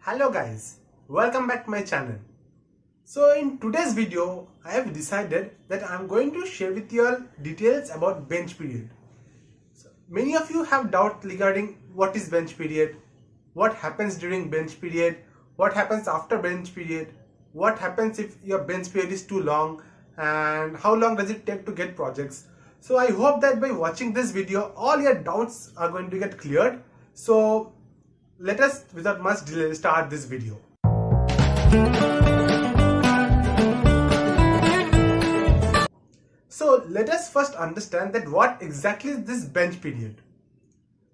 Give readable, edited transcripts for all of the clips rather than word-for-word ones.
Hello guys, welcome back to my channel. So in today's video, I have decided that I am going to share with you all details about bench period. So, many of you have doubt regarding what is bench period, what happens during bench period, what happens after bench period, what happens if your bench period is too long, and how long does it take to get projects. So I hope that by watching this video, all your doubts are going to get cleared. So let us, without much delay, start this video. So let us first understand that what exactly is this bench period.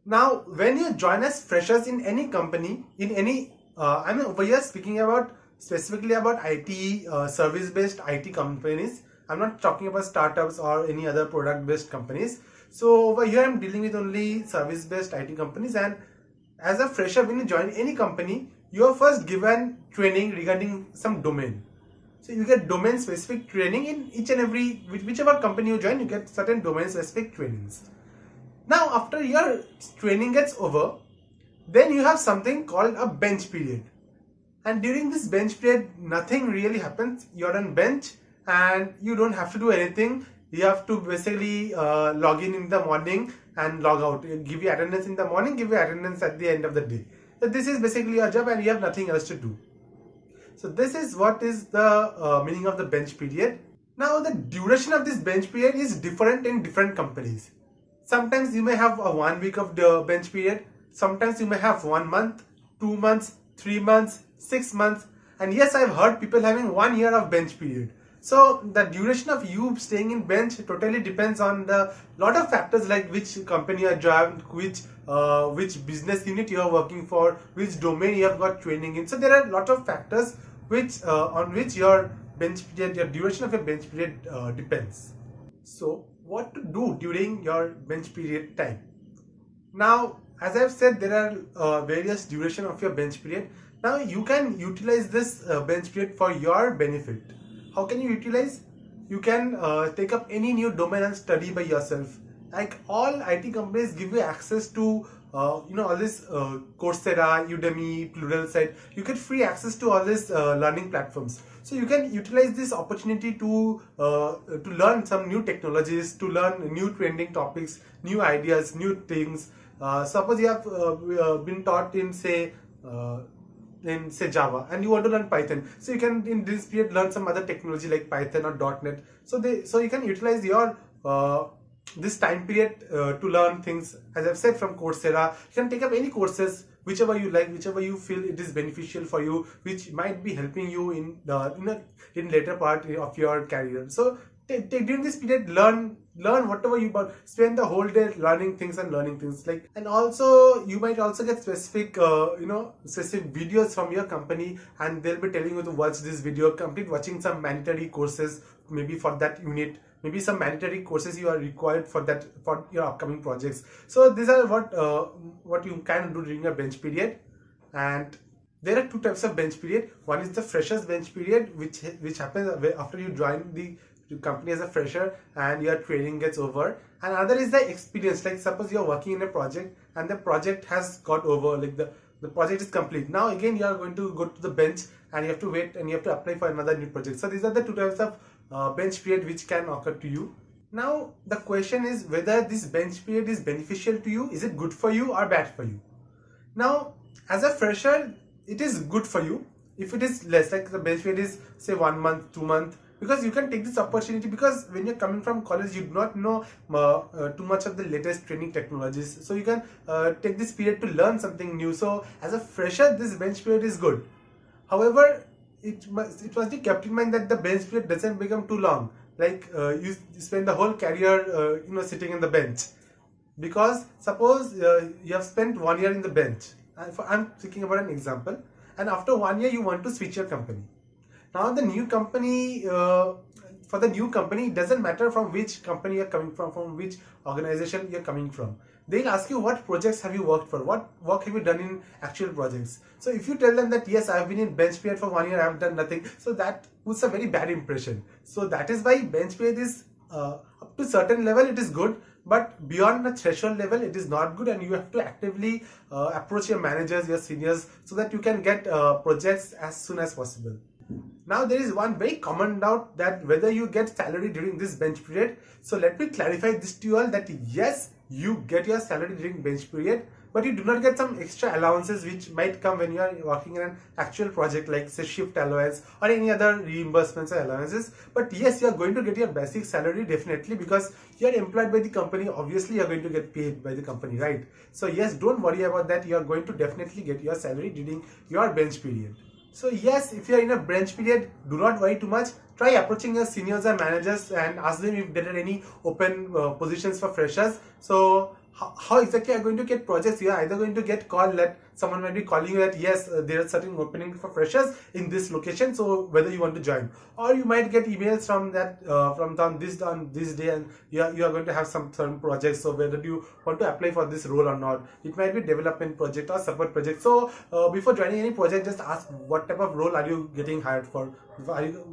Now, when you join as freshers in any company, I mean over here speaking about specifically about IT, service-based IT companies. I'm not talking about startups or any other product-based companies. So over here I'm dealing with only service-based IT companies, and as a fresher, when you join any company, you are first given training regarding some domain. So you get domain specific training in each and every, whichever company you join, you get certain domain specific trainings. Now after your training gets over, then you have something called a bench period. And during this bench period, nothing really happens. You're on bench and you don't have to do anything. You have to basically log in the morning and log out. Give you attendance in the morning, give you attendance at the end of the day. So this is basically your job and you have nothing else to do. So this is what is the meaning of the bench period. Now the duration of this bench period is different in different companies. Sometimes you may have a 1 week of the bench period. Sometimes you may have 1 month, 2 months, 3 months, 6 months. And yes, I've heard people having 1 year of bench period. So the duration of you staying in bench totally depends on the lot of factors, like which company you are joined, which business unit you are working for, which domain you have got training in. So there are a lot of factors which on which your bench period, your duration of your bench period depends. So what to do during your bench period time? Now, as I've said, there are various duration of your bench period. Now you can utilize this bench period for your benefit. How can you utilize? You can take up any new domain and study by yourself. Like all IT companies give you access to all this Coursera, Udemy, Pluralsight. You get free access to all these learning platforms. So you can utilize this opportunity to learn some new technologies, to learn new trending topics, new ideas, new things. Suppose you have been taught in say Java and you want to learn Python, so you can in this period learn some other technology like Python or .NET. So you can utilize your this time period to learn things. As I've said, from Coursera, you can take up any courses, whichever you like, whichever you feel it is beneficial for you, which might be helping you in later part of your career. So during this period, learn whatever you want. Spend the whole day learning things like, and also you might also get specific specific videos from your company, and they'll be telling you to watch this video, complete watching some mandatory courses maybe for that unit, maybe some mandatory courses you are required for that for your upcoming projects. So these are what you can do during a bench period. And there are two types of bench period. One is the freshers bench period, which happens after you join the company as a fresher and your training gets over. And another is the experience, like suppose you're working in a project and the project has got over, like the project is complete. Now again you are going to go to the bench and you have to wait and you have to apply for another new project. So these are the two types of bench period which can occur to you. Now the question is whether this bench period is beneficial to you. Is it good for you or bad for you? Now as a fresher, it is good for you if it is less, like the bench period is say 1 month, 2 months, because you can take this opportunity, because when you're coming from college you do not know too much of the latest training technologies. So you can take this period to learn something new. So as a fresher, this bench period is good. However, it must be kept in mind that the bench period doesn't become too long, like you spend the whole career sitting in the bench. Because suppose you have spent 1 year in the bench, I'm thinking about an example, and after 1 year you want to switch your company. Now the new company, for the new company, it doesn't matter from which company you're coming from which organization you're coming from. They'll ask you what projects have you worked for, what work have you done in actual projects. So if you tell them that yes, I've been in bench period for 1 year, I've done nothing, so that puts a very bad impression. So that is why bench period is up to certain level it is good, but beyond the threshold level it is not good, and you have to actively approach your managers, your seniors, so that you can get projects as soon as possible. Now there is one very common doubt, that whether you get salary during this bench period. So let me clarify this to you all, that yes, you get your salary during bench period, but you do not get some extra allowances which might come when you are working in an actual project, like say shift allowance or any other reimbursements or allowances. But yes, you are going to get your basic salary definitely, because you are employed by the company. Obviously you are going to get paid by the company, right? So yes, don't worry about that. You are going to definitely get your salary during your bench period. So yes, if you are in a bench period, do not worry too much. Try approaching your seniors and managers and ask them if there are any open positions for freshers. So how exactly are you going to get projects? You are either going to get called, that someone might be calling you that yes, there are certain opening for freshers in this location, so whether you want to join, or you might get emails from that from on this day, and you are going to have some certain projects, so whether you want to apply for this role or not. It might be development project or support project. So before joining any project, just ask what type of role are you getting hired for,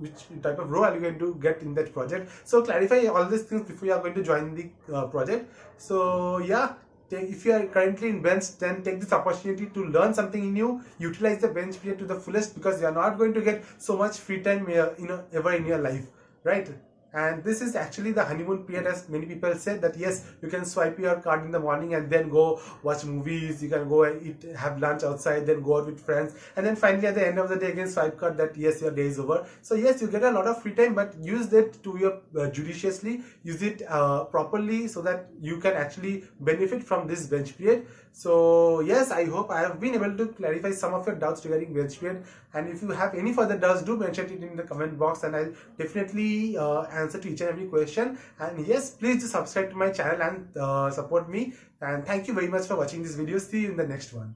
which type of role are you going to get in that project. So clarify all these things before you are going to join the project. So yeah, if you are currently in bench, then take this opportunity to learn something new. Utilize the bench period to the fullest, because you are not going to get so much free time ever in your life, right? And this is actually the honeymoon period, as many people said, that yes, you can swipe your card in the morning and then go watch movies, you can go and eat, have lunch outside, then go out with friends, and then finally at the end of the day again swipe card, that yes, your day is over. So yes, you get a lot of free time, but use that to your judiciously, use it properly, so that you can actually benefit from this bench period. So yes, I hope I have been able to clarify some of your doubts regarding bench period, and if you have any further doubts, do mention it in the comment box, and I'll definitely answer to each and every question. And yes, please do subscribe to my channel and support me, and thank you very much for watching this video. See you in the next one.